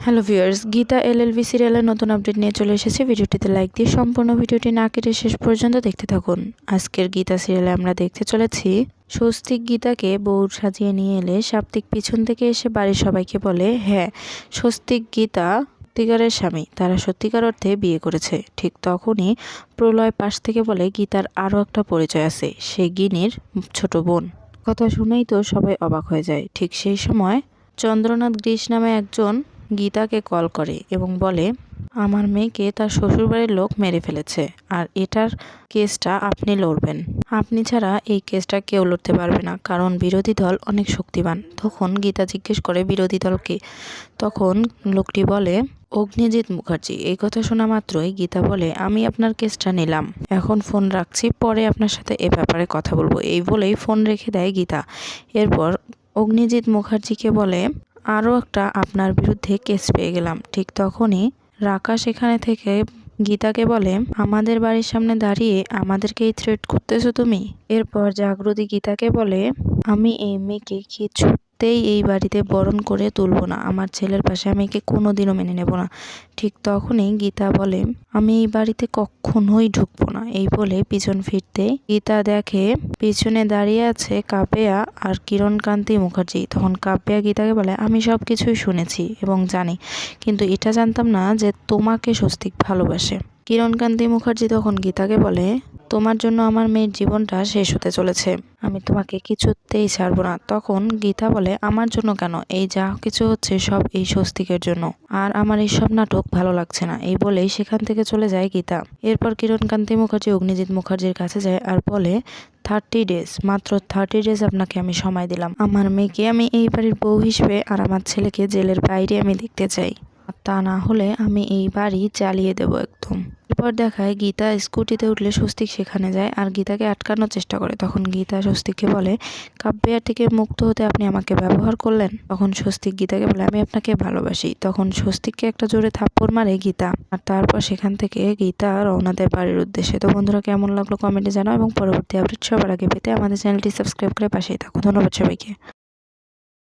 Hello viewers, Gita LLB সিরিয়ালের নতুন update নিয়ে চলে এসেছি। ভিডিওটিতে লাইক দিয়ে সম্পূর্ণ ভিডিওটি না কেটে শেষ পর্যন্ত দেখতে থাকুন। আজকের গীতা সিরিয়ালে আমরা দেখতে চলেছি স্বস্তিক গীতাকে বউ সাজিয়ে নিয়ে এলে সাপ্তিক পিছন থেকে এসে বাড়ির সবাইকে বলে, হ্যাঁ, স্বস্তিক গীতা সত্যিকারের স্বামী, তারা সত্যিকার অর্থে বিয়ে করেছে। ঠিক তখনই প্রলয় পাশ থেকে বলে, গীতার আরও একটা পরিচয় আছে, সে গিনির ছোট বোন। কথা শুনেই তো সবাই অবাক হয়ে যায়। ঠিক সেই সময় চন্দ্রনাথ গ্রীষ নামে একজন গীতাকে কল করে এবং বলে, আমার মেয়েকে তার শ্বশুরবাড়ির লোক মেরে ফেলেছে, আর এটার কেসটা আপনি লড়বেন। আপনি ছাড়া এই কেসটা কেউ লড়তে পারবে না, কারণ বিরোধী দল অনেক শক্তিমান। তখন গীতা জিজ্ঞেস করে, বিরোধী দলকে? তখন লোকটি বলে, অগ্নিজিৎ মুখার্জি। এই কথা শোনা মাত্রই গীতা বলে, আমি আপনার কেসটা নিলাম, এখন ফোন রাখছি, পরে আপনার সাথে এ ব্যাপারে কথা বলবো। এই বলেই ফোন রেখে দেয় গীতা। এরপর অগ্নিজিৎ মুখার্জিকে বলে, আরও একটা আপনার বিরুদ্ধে কেস পেয়ে গেলাম। ঠিক তখনই রাকাশ এখানে থেকে গীতাকে বলে, আমাদের বাড়ির সামনে দাঁড়িয়ে আমাদেরকেই থ্রেট করতেছো তুমি? এরপর জাগরুতি গীতাকে বলে, আমি এই মেয়েকে কিছুতেই এই বাড়িতে বরণ করে তুলব না, আমার ছেলের পাশে আমি একে কোনোদিনও মেনে নেব না। ঠিক তখনই গীতা বলে, আমি এই বাড়িতে কখনোই ঢুকবো না। এই বলে পিছন ফিরতে গীতা দেখে পিছনে দাঁড়িয়ে আছে কাব্যা আর কিরণকান্তি মুখার্জি। তখন কাব্যা গীতাকে বলে, আমি সব কিছুই শুনেছি এবং জানি, কিন্তু এটা জানতাম না যে তোমাকে স্বস্তিক ভালোবাসে। কিরণকান্তি মুখার্জি তখন গীতাকে বলে, তোমার জন্য আমার মেয়ের জীবনটা শেষ হতে চলেছে, আমি তোমাকে কিছুতেই ছাড়বো না। তখন গীতা বলে, আমার জন্য কেন? এই যা কিছু হচ্ছে সব এই স্বস্তিকের জন্য, আর আমার এই সব নাটক ভালো লাগছে না। এই বলেই সেখান থেকে চলে যায় গীতা। এরপর কিরণকান্তি মুখার্জি অগ্নিজিৎ মুখার্জির কাছে যায় আর বলে, 30 ডেজ, মাত্র 30 ডেজ আপনাকে আমি সময় দিলাম। আমার মেয়েকে আমি এই বাড়ির বউ হিসেবে আর আমার ছেলেকে জেলের বাইরে আমি দেখতে চাই, তা না হলে আমি এই বাড়ি জ্বালিয়ে দেব একদম। এরপর দেখায় গীতা স্কুটিতে উঠলে স্বস্তিক সেখানে যায় আর গীতাকে আটকানোর চেষ্টা করে। তখন গীতা স্বস্তিককে বলে, কাব্যা থেকে মুক্ত হতে আপনি আমাকে ব্যবহার করলেন। তখন স্বস্তিক গীতাকে বলে, আমি আপনাকে ভালোবাসি। তখন স্বস্তিককে একটা জোরে থাপ্পড় মারে গীতা, আর তারপর সেখান থেকে গীতা রওনা দেয় বাড়ির উদ্দেশ্যে। তো বন্ধুরা, কেমন লাগলো কমেন্টে জানাও এবং পরবর্তী আপডেট সবার আগে পেতে আমাদের চ্যানেলটি সাবস্ক্রাইব করে পাশেই থাকো। ধন্যবাদ সবাইকে।